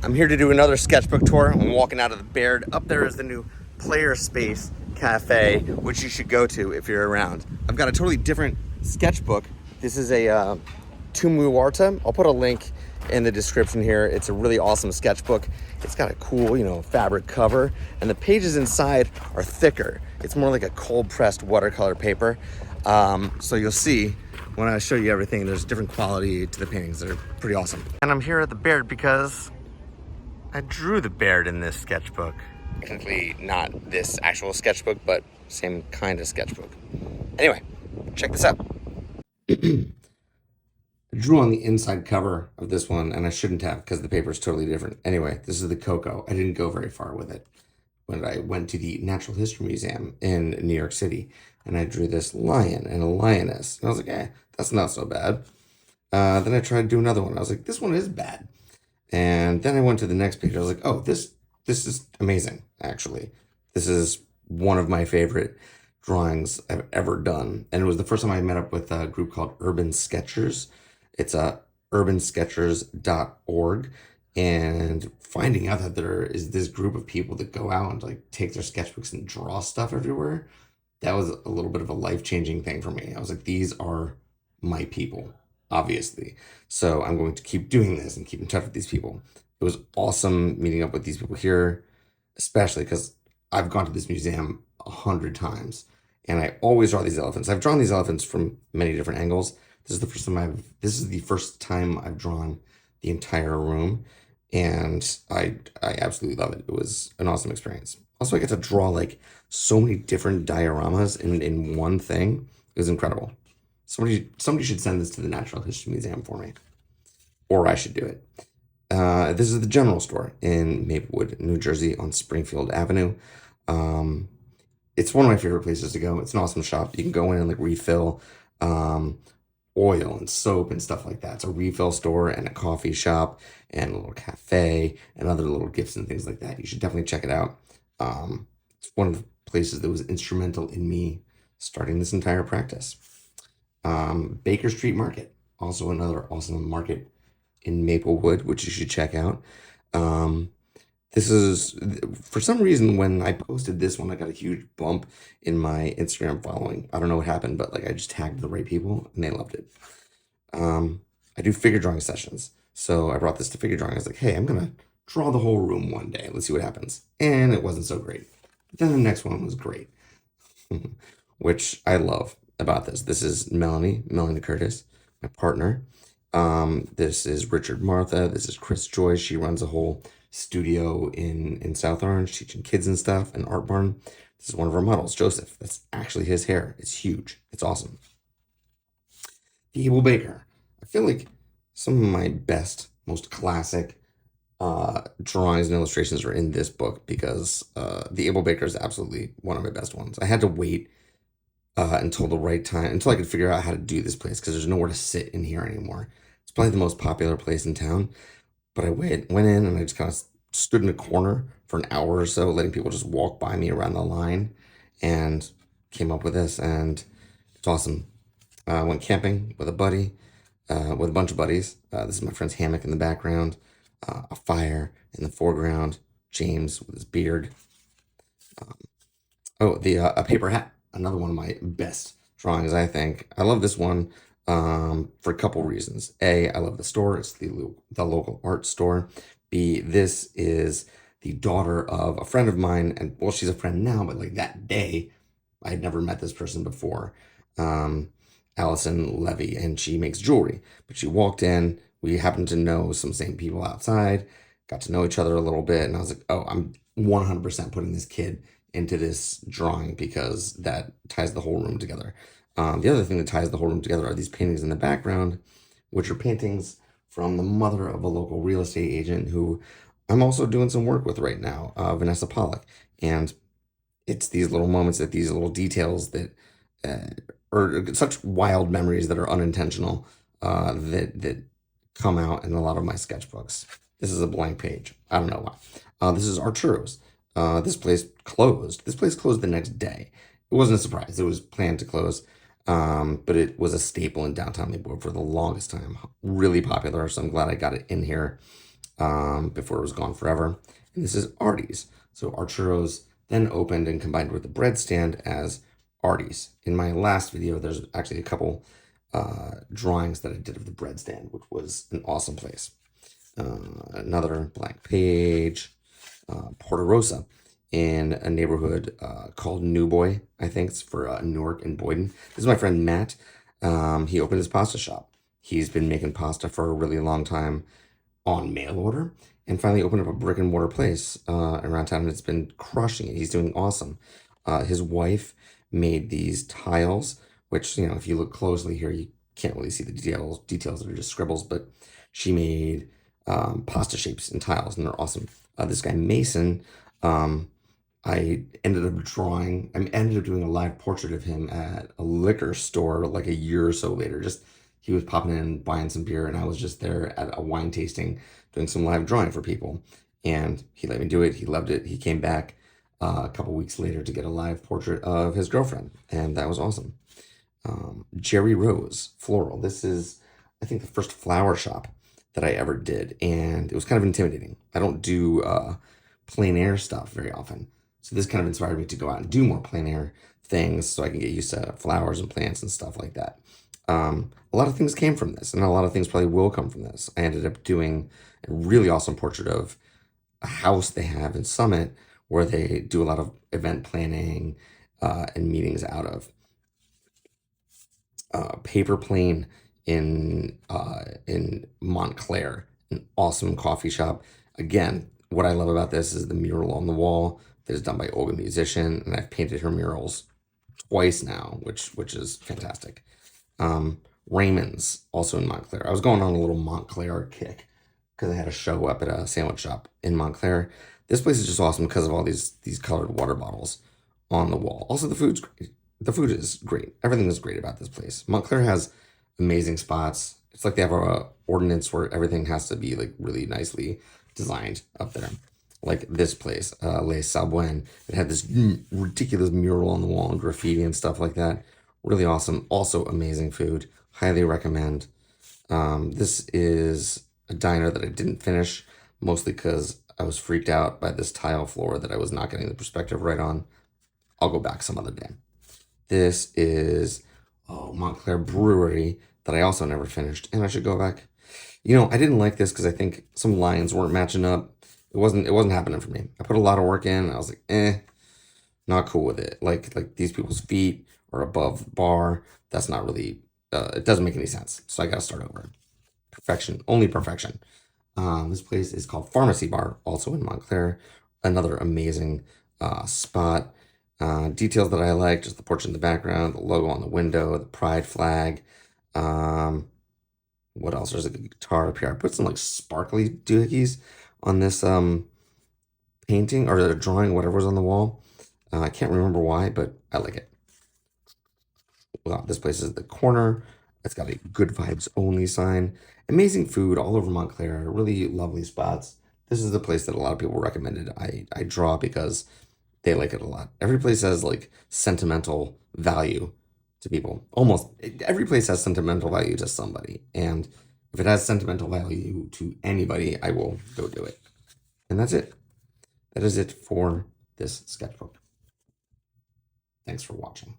I'm here to do another sketchbook tour. I'm walking out of the Baird. Up there is the new Player Space Cafe, which you should go to if you're around. I've got a totally different sketchbook. This is a Tumuarta. I'll put a link in the description here. It's a really awesome sketchbook. It's got a cool, fabric cover, and the pages inside are thicker. It's more like a cold pressed watercolor paper. So you'll see when I show you everything, there's different quality to the paintings that are pretty awesome. And I'm here at the Baird because I drew the Baird in this sketchbook. Technically not this actual sketchbook, but same kind of sketchbook. Anyway, check this out. I drew on the inside cover of this one, and I shouldn't have because the paper is totally different. Anyway, this is the Coco. I didn't go very far with it. When I went to the Natural History Museum in New York City, and I drew this lion and a lioness. And I was like, that's not so bad. Then I tried to do another one. I was like, this one is bad. And then I went to the next page. I was like, oh, this is amazing, actually. This is one of my favorite drawings I've ever done. And it was the first time I met up with a group called Urban Sketchers. It's urbansketchers.org. And finding out that there is this group of people that go out and like take their sketchbooks and draw stuff everywhere, that was a little bit of a life-changing thing for me. I was like, these are my people, obviously. So I'm going to keep doing this and keep in touch with these people. It was awesome meeting up with these people here, especially because I've gone to this museum 100 times and I always draw these elephants. I've drawn these elephants from many different angles. This is the first time I've drawn the entire room, and I absolutely love it. It was an awesome experience. Also, I get to draw like so many different dioramas in one thing. It was incredible. Somebody should send this to the Natural History Museum for me, or I should do it. This is the General Store in Maplewood, New Jersey, on Springfield Avenue. It's one of my favorite places to go. It's an awesome shop. You can go in and like refill oil and soap and stuff like that. It's a refill store and a coffee shop and a little cafe and other little gifts and things like that. You should definitely check it out. It's one of the places that was instrumental in me starting this entire practice. Baker Street Market, also another awesome market in Maplewood, which you should check out. This is, for some reason, when I posted this one, I got a huge bump in my Instagram following. I don't know what happened, but like I just tagged the right people and they loved it. I do figure drawing sessions. So I brought this to figure drawing. I was like, hey, I'm going to draw the whole room one day. Let's see what happens. And it wasn't so great. But then the next one was great, which I love about this. This is Melanie Curtis, my partner. This is Richard Martha. This is Chris Joy. She runs a whole studio in South Orange, teaching kids and stuff, an art barn. This is one of our models, Joseph. That's actually his hair. It's huge. It's awesome. The Able Baker. I feel like some of my best, most classic drawings and illustrations are in this book because The Able Baker is absolutely one of my best ones. I had to wait until the right time, until I could figure out how to do this place because there's nowhere to sit in here anymore. It's probably the most popular place in town. But I went in and I just kind of stood in a corner for an hour or so, letting people just walk by me around the line, and came up with this, and it's awesome. I went camping with a buddy, with a bunch of buddies. This is my friend's hammock in the background, a fire in the foreground, James with his beard. A paper hat, another one of my best drawings, I think. I love this one for a couple reasons. A, I love the store. It's the local art store. B, this is the daughter of a friend of mine, and well, she's a friend now, but like that day, I had never met this person before. Allison Levy, and she makes jewelry. But she walked in, we happened to know some same people outside, got to know each other a little bit, and I was like, oh, I'm 100% putting this kid into this drawing because that ties the whole room together. The other thing that ties the whole room together are these paintings in the background, which are paintings from the mother of a local real estate agent who I'm also doing some work with right now, Vanessa Pollock. And it's these little moments, that these little details that are such wild memories that are unintentional, that come out in a lot of my sketchbooks. This is a blank page. I don't know why. This is Arturo's. This place closed. This place closed the next day. It wasn't a surprise. It was planned to close. But it was a staple in downtown Maplewood for the longest time. Really popular, so I'm glad I got it in here. before it was gone forever. And this is Artie's. So Arturo's then opened and combined with the bread stand as Artie's. In my last video, there's actually a couple drawings that I did of the bread stand, which was an awesome place. Another blank page, Porta Rosa in a neighborhood called New Boy, I think it's for Newark and Boyden. This is my friend Matt. He opened his pasta shop. He's been making pasta for a really long time on mail order and finally opened up a brick and mortar place around town, and it's been crushing it. He's doing awesome. His wife made these tiles, which, you know, if you look closely here, you can't really see the details that are just scribbles, but she made pasta shapes and tiles, and they're awesome. This guy Mason, um, I ended up doing a live portrait of him at a liquor store like a year or so later. Just he was popping in, buying some beer, and I was just there at a wine tasting doing some live drawing for people. And he let me do it. He loved it. He came back a couple weeks later to get a live portrait of his girlfriend, and that was awesome. Jerry Rose Floral. This is, I think, the first flower shop that I ever did, and it was kind of intimidating. I don't do plein air stuff very often, so this kind of inspired me to go out and do more plein air things so I can get used to flowers and plants and stuff like that. A lot of things came from this, and a lot of things probably will come from this. I ended up doing a really awesome portrait of a house they have in Summit where they do a lot of event planning and meetings out of. Paper Plane in Montclair, an awesome coffee shop. Again, what I love about this is the mural on the wall that is done by Olga Musician, and I've painted her murals twice now, which is fantastic. Raymond's also in Montclair. I was going on a little Montclair kick because I had a show up at a sandwich shop in Montclair. This place is just awesome because of all these colored water bottles on the wall. Also, the food's great. The food is great. Everything is great about this place. Montclair has amazing spots. It's like they have a ordinance where everything has to be like really nicely designed up there. Like this place, Les Sabuen. It had this ridiculous mural on the wall and graffiti and stuff like that. Really awesome. Also amazing food. Highly recommend. This is a diner that I didn't finish, mostly because I was freaked out by this tile floor that I was not getting the perspective right on. I'll go back some other day. This is Montclair Brewery that I also never finished, and I should go back. You know, I didn't like this because I think some lines weren't matching up. It wasn't happening for me. I put a lot of work in. And I was like, not cool with it. Like these people's feet are above the bar. That's not really. It doesn't make any sense. So I got to start over. Perfection, only perfection. This place is called Pharmacy Bar, also in Montclair. Another amazing spot. Details that I like, just the portrait in the background, the logo on the window, the pride flag. What else? There's like a guitar up here. I put some like sparkly doohickeys on this painting or the drawing, whatever was on the wall. I can't remember why, but I like it. Well, this place is the corner. It's got a good vibes only sign. Amazing food all over Montclair. Really lovely spots. This is the place that a lot of people recommended I draw because they like it a lot. Every place has like sentimental value to people. Almost every place has sentimental value to somebody. And if it has sentimental value to anybody, I will go do it. And that's it. That is it for this sketchbook. Thanks for watching.